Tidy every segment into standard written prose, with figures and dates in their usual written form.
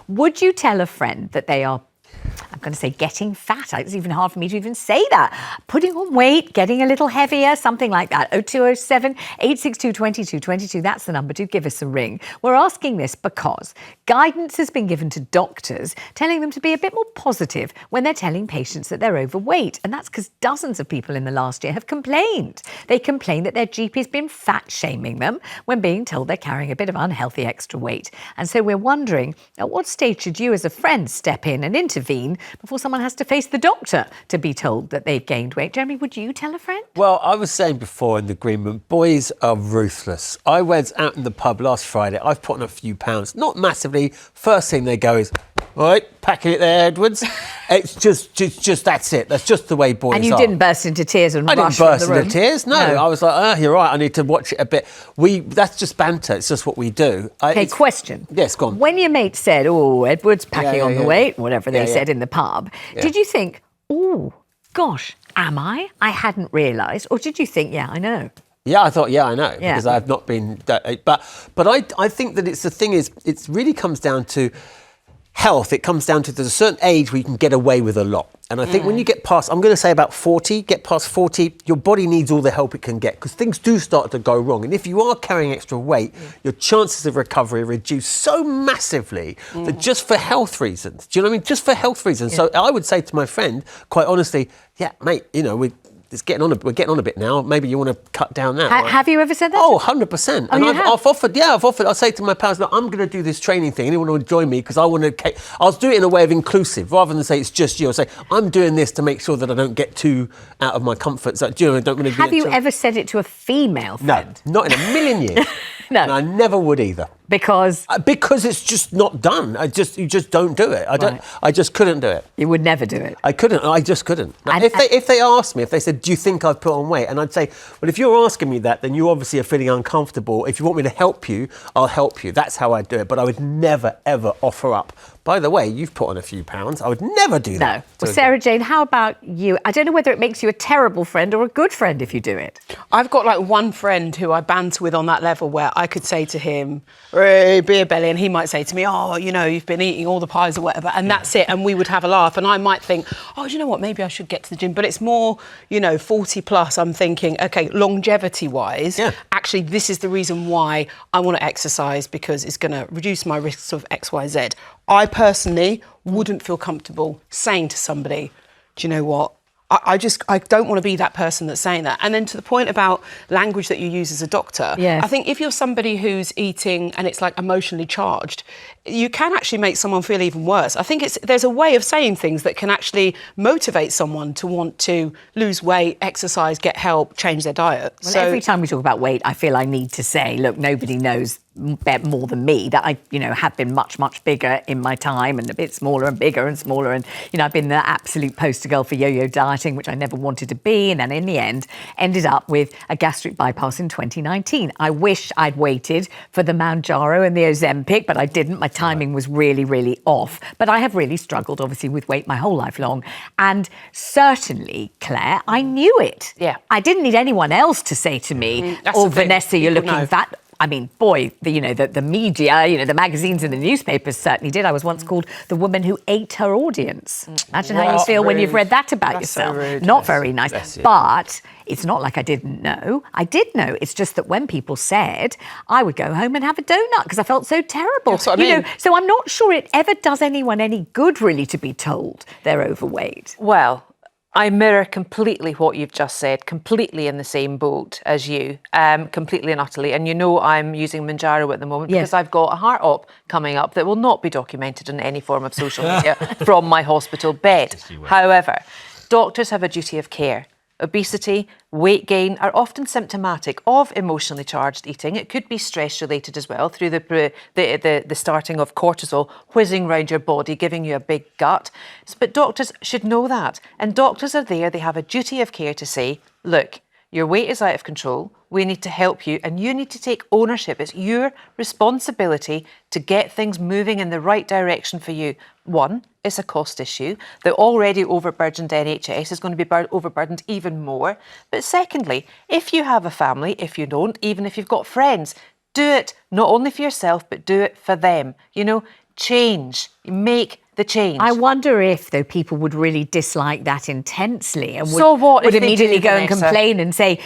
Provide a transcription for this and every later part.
Would you tell a friend that they are, I'm going to say getting fat? It's even hard for me to even say that. Putting on weight, getting a little heavier, something like that. 0207 862 2222. That's the number. Do give us a ring. We're asking this because guidance has been given to doctors telling them to be a bit more positive when they're telling patients that they're overweight. And that's because dozens of people in the last year have complained. They complain that their GP's been fat shaming them when being told they're carrying a bit of unhealthy extra weight. And so we're wondering, at what stage should you as a friend step in and intervene before someone has to face the doctor to be told that they've gained weight? Jeremy, would you tell a friend? Well, I was saying before in the green room, boys are ruthless. I went out in the pub last Friday. I've put on a few pounds, not massively. First thing they go is, all right, packing it there, Edwards. It's just that's it. That's just the way boys are. And you didn't burst into tears and rush I didn't burst from the room? into tears. No, I was like, you're right. I need to watch it a bit. That's just banter. It's just what we do. Okay, question. Yes, go on. When your mate said, "Oh, Edwards packing on the weight," whatever they said in the pub, did you think, "Oh, gosh, am I? I hadn't realised," or did you think, "Yeah, I know"? Yeah, I thought, I know, because I've not been... But I think that the thing is, it really comes down to health. It comes down to there's a certain age where you can get away with a lot. And I think when you get past, I'm going to say about 40, get past 40, your body needs all the help it can get because things do start to go wrong. And if you are carrying extra weight, your chances of recovery are reduced so massively that just for health reasons, do you know what I mean? Just for health reasons. So I would say to my friend, quite honestly, yeah, mate, we're getting on a bit now. Maybe you want to cut down now. Have you ever said that? Oh, 100%. Oh, and I've offered. I say to my pals, look, I'm going to do this training thing. Anyone want to join me? Because I'll do it in a way of inclusive, rather than say it's just you. I'll say, I'm doing this to make sure that I don't get too out of my comfort zone. Have you ever said it to a female friend? No, not in a million years. No. And I never would either. Because it's just not done. You just don't do it. I just couldn't do it. You would never do it. I couldn't. I just couldn't. If they asked me, if they said, "Do you think I've put on weight?" and I'd say, "Well, if you're asking me that, then you obviously are feeling uncomfortable. If you want me to help you, I'll help you." That's how I do it. But I would never ever offer up. By the way, you've put on a few pounds. I would never do that. No. Well, Sarah-Jane, how about you? I don't know whether it makes you a terrible friend or a good friend if you do it. I've got like one friend who I banter with on that level where I could say to him, "Hey, beer belly," and he might say to me, "Oh, you've been eating all the pies or whatever," and that's it. And we would have a laugh. And I might think, "Oh, do you know what? Maybe I should get to the gym." But it's more, 40 plus. I'm thinking, okay, longevity-wise, actually, this is the reason why I want to exercise because it's going to reduce my risks of X, Y, Z. I personally wouldn't feel comfortable saying to somebody, "Do you know what? I don't want to be that person that's saying that." And then to the point about language that you use as a doctor, I think if you're somebody who's eating and it's like emotionally charged, you can actually make someone feel even worse. I think there's a way of saying things that can actually motivate someone to want to lose weight, exercise, get help, change their diet. Well, every time we talk about weight, I feel I need to say, look, nobody knows more than me that I, have been much, much bigger in my time and a bit smaller and bigger and smaller. And, I've been the absolute poster girl for yo-yo dieting, which I never wanted to be. And then in the end, ended up with a gastric bypass in 2019. I wish I'd waited for the Mounjaro and the Ozempic, but I didn't. My timing was really, really off. But I have really struggled, obviously, with weight my whole life long. And certainly, Claire, I knew it. Yeah. I didn't need anyone else to say to me, "Oh, Vanessa, you're looking fat." I mean, boy, the media, the magazines and the newspapers certainly did. I was once called the woman who ate her audience. Imagine how you feel when you've read that about yourself. So rude. Not very nice. But it's not like I didn't know. I did know. It's just that when people said, I would go home and have a donut because I felt so terrible. That's what I mean. So I'm not sure it ever does anyone any good, really, to be told they're overweight. Well, I mirror completely what you've just said, completely in the same boat as you, completely and utterly. And I'm using Mounjaro at the moment because I've got a heart op coming up that will not be documented in any form of social media from my hospital bed. However, doctors have a duty of care. Obesity, weight gain are often symptomatic of emotionally charged eating. It could be stress-related as well, through the starting of cortisol whizzing around your body, giving you a big gut. But doctors should know that. And doctors are there, they have a duty of care to say, look, your weight is out of control, we need to help you, and you need to take ownership. It's your responsibility to get things moving in the right direction for you. One, it's a cost issue. The already overburdened NHS is going to be overburdened even more. But secondly, if you have a family, if you don't, even if you've got friends, do it not only for yourself, but do it for them. Change. Make the change. I wonder if, though, people would really dislike that intensely and So what would if they immediately do, go and Vanessa? complain and say,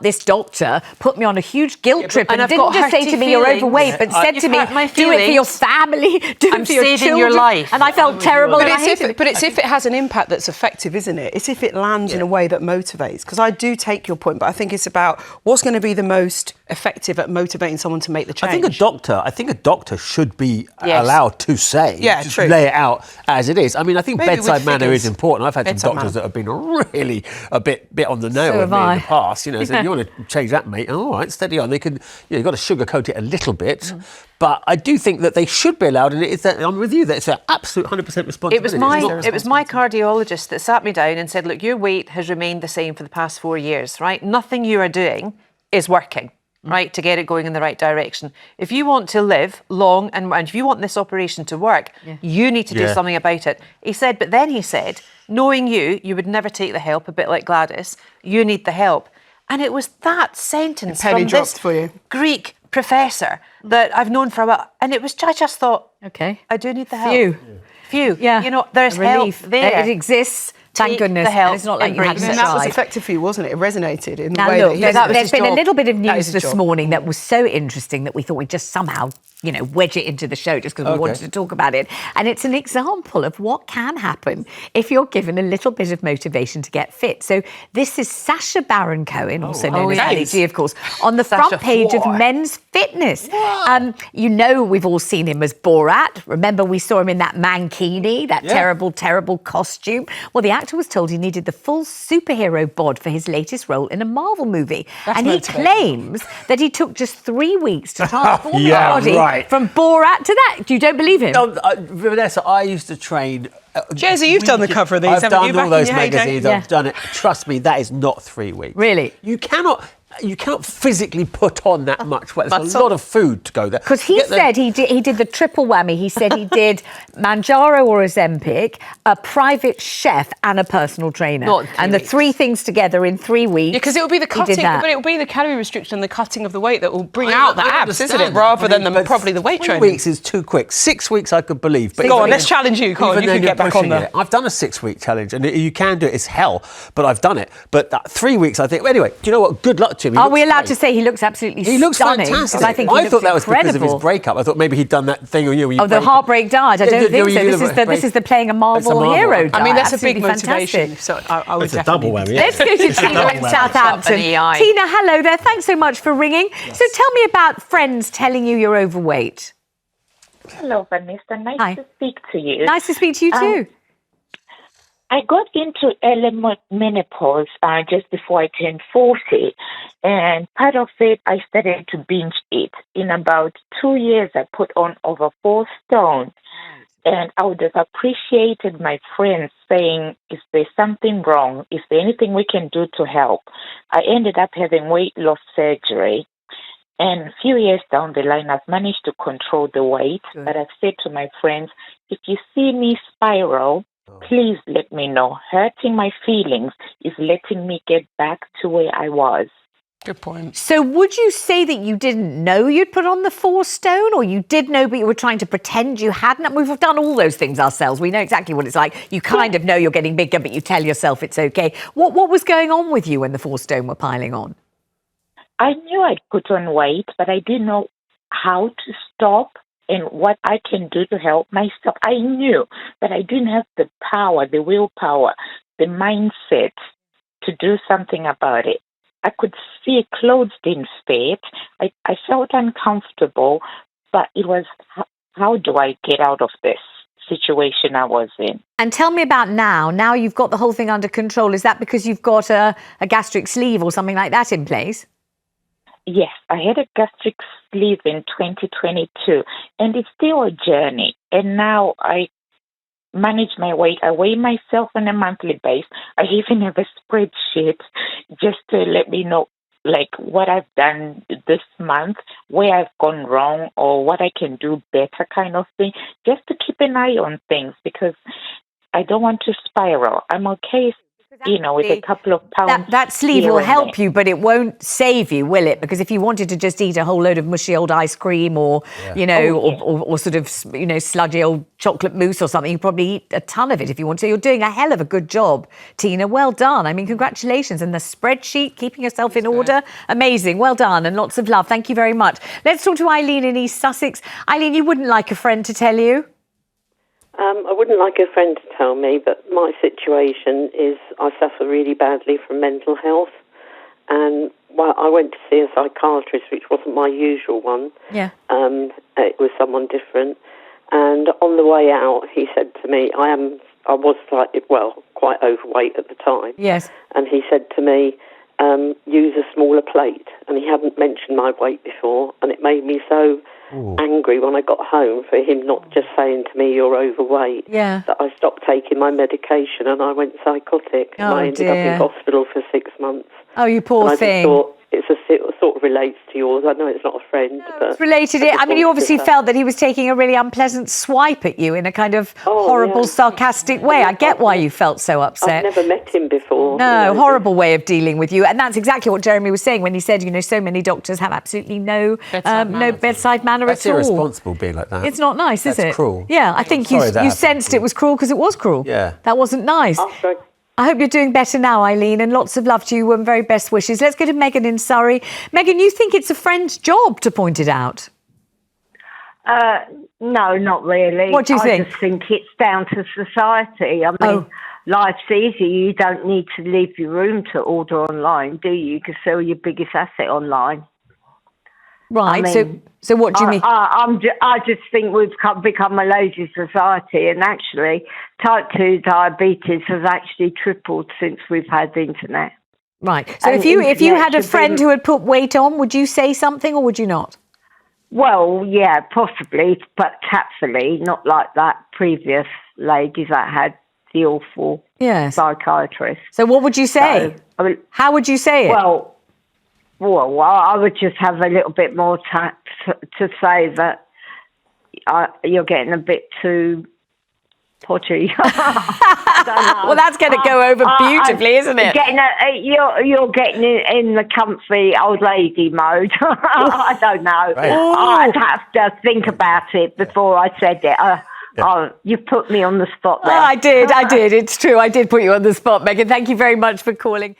this doctor put me on a huge guilt trip and I've didn't got just say hearty to me you're feelings. overweight, but said You've to me, hurt my do it for your feelings. family, do I'm it for your saving children. your life. And I felt terrible. But and it's if it has an impact that's effective, isn't it? It's if it lands in a way that motivates. Because I do take your point, but I think it's about what's going to be the most effective at motivating someone to make the change. I think a doctor should be Yes. allowed to say, just true. lay it out as it is. I mean, I think Maybe bedside with manner figures. is important. I've had some Bedside doctors manner. that have been really a bit on the nail So with have me in I. the past. So you want to change that, mate? All right, steady on. They can, you've got to sugarcoat it a little bit. But I do think that they should be allowed, and I'm with you, that it's an absolute 100% responsibility. It was my cardiologist that sat me down and said, look, your weight has remained the same for the past 4 years, right? Nothing you are doing is working, right, to get it going in the right direction. If you want to live long and if you want this operation to work, you need to do something about it. He said, but then he said, knowing you would never take the help, a bit like Gladys, you need the help. And it was that sentence penny from dropped this for you. Greek professor that I've known for a while. And it was, I just thought, Okay. I do need the help. Phew. Yeah. There's A relief. help there. It exists. Thank Take goodness. the help, And it's not like you embrace hadn't it. And that was tried. effective for you, wasn't it? It resonated in the Now, way look, that he there's been a little bit of That news is his this job. morning that was so interesting that we thought we'd just somehow, wedge it into the show just because we wanted to talk about it. And it's an example of what can happen if you're given a little bit of motivation to get fit. So this is Sacha Baron Cohen, also known as yes. Ali G, of course, on the Sacha front page of Floor. Men's Fitness. We've all seen him as Borat. Remember, we saw him in that mankini, that terrible, terrible costume. Well, the actor was told he needed the full superhero bod for his latest role in a Marvel movie. And he motivating. claims that he took just 3 weeks to transform his Yeah, body right. from Borat to that. You don't believe him? Vanessa, I used to train. Jersey, you've done the cover of these, I've haven't done you, back all in those your heyday? magazines. Yeah. I've done it. Trust me, that is not 3 weeks. Really? You cannot physically put on that much weight. There's a Muscle. lot of food to go there. Because he said he did the triple whammy. He said he did Manjaro or Ozempic, a private chef, and a personal trainer. Not 3 and the weeks. 3 things together in 3 weeks. Yeah, because it will be the he did cutting, that. but it will be the calorie restriction and the cutting of the weight that will bring out the I abs, isn't it? understand. Rather than But probably the weight 3 training. weeks is too quick. 6 weeks I could believe. But Go even on, let's then- challenge you, Colin. even You then can you're get back on pushing there. it. I've done a 6-week challenge, and you can do it. It's hell, but I've done it. But that 3 weeks, I think. Anyway, do you know what? Good luck to him. He Are looks we allowed great. to say he looks absolutely He looks stunning? fantastic. 'Cause I think he looks thought that was because of incredible. his breakup. I thought maybe he'd done that thing. Oh, the heartbreak died. I don't think so. This is the playing a Marvel Marvel. hero. I mean, that's a Absolutely big motivation. fantastic. So I would It's a definitely. double whammy. Let's go to Tina in Southampton. Up an EI. Tina, hello there. Thanks so much for ringing. So tell me about friends telling you you're overweight. Hello, Vanessa. Nice Hi. to speak to you. Nice to speak to you too. I got into early menopause just before I turned 40, and part of it, I started to binge eat. In about 2 years, I put on over 4 stone, and I would have appreciated my friends saying, is there something wrong? Is there anything we can do to help? I ended up having weight loss surgery. And a few years down the line, I've managed to control the weight. Good. But I've said to my friends, if you see me spiral, please let me know. Hurting my feelings is letting me get back to where I was. Good point. So would you say that you didn't know you'd put on the 4 stone, or you did know but you were trying to pretend you hadn't? We've done all those things ourselves. We know exactly what it's like. You kind of know you're getting bigger, but you tell yourself it's okay. What was going on with you when the 4 stone were piling on? I knew I'd put on weight, but I didn't know how to stop and what I can do to help myself. I knew, but I didn't have the power, the willpower, the mindset to do something about it. I could see clothes didn't fit. I felt uncomfortable, but it was, how do I get out of this situation I was in? And tell me about now. Now you've got the whole thing under control. Is that because you've got a gastric sleeve or something like that in place? Yes, I had a gastric sleeve in 2022, and it's still a journey. And now I manage my weight. I weigh myself on a monthly basis. I even have a spreadsheet just to let me know, like, what I've done this month, where I've gone wrong, or what I can do better kind of thing, just to keep an eye on things, because I don't want to spiral. I'm okay with a couple of pounds. That sleeve will help you, but it won't save you, will it? Because if you wanted to just eat a whole load of mushy old ice cream or, or sort of, sludgy old chocolate mousse or something, you probably eat a ton of it if you want to. You're doing a hell of a good job, Tina. Well done. I mean, congratulations. And the spreadsheet, keeping yourself in order, amazing. Well done and lots of love. Thank you very much. Let's talk to Eileen in East Sussex. Eileen, you wouldn't like a friend to tell you? I wouldn't like a friend to tell me, but my situation is I suffer really badly from mental health. And I went to see a psychiatrist, which wasn't my usual one. Yeah. It was someone different. And on the way out, he said to me, I was quite overweight at the time. Yes. And he said to me, use a smaller plate. And he hadn't mentioned my weight before, and it made me so angry when I got home for him not just saying to me, you're overweight, that I stopped taking my medication and I went psychotic. And I ended up in hospital for 6 months. Oh, you poor thing. I just thought it sort of relates to yours. I know it's not a friend, but it's related. I mean, you obviously felt that he was taking a really unpleasant swipe at you in a kind of horrible, sarcastic way. I get why you felt so upset. I've never met him before. No, horrible way of dealing with you. And that's exactly what Jeremy was saying when he said, so many doctors have absolutely no bedside manner at all. That's irresponsible being like that. It's not nice, is it? That's cruel. Yeah, I think you sensed it was cruel because it was cruel. Yeah. That wasn't nice. I hope you're doing better now, Eileen, and lots of love to you and very best wishes. Let's go to Megan in Surrey. Megan, you think it's a friend's job to point it out? No, not really. What do you think? I just think it's down to society. I mean, life's easy. You don't need to leave your room to order online, do you? You can sell your biggest asset online. Right. I mean, so what do you mean? I just think we've become a lazy society, and actually, type 2 diabetes has actually tripled since we've had the internet. Right. So if you had a friend who had put weight on, would you say something or would you not? Well, yeah, possibly, but tactfully, not like that previous lady that had the awful psychiatrist. So what would you say? So, how would you say it? Well, I would just have a little bit more tact to say that you're getting a bit too potty. Well, that's going to go over beautifully, isn't it? You're getting in the comfy old lady mode. I don't know. Right. I'd have to think about it before I said it. You put me on the spot there. I did. It's true. I did put you on the spot, Megan. Thank you very much for calling.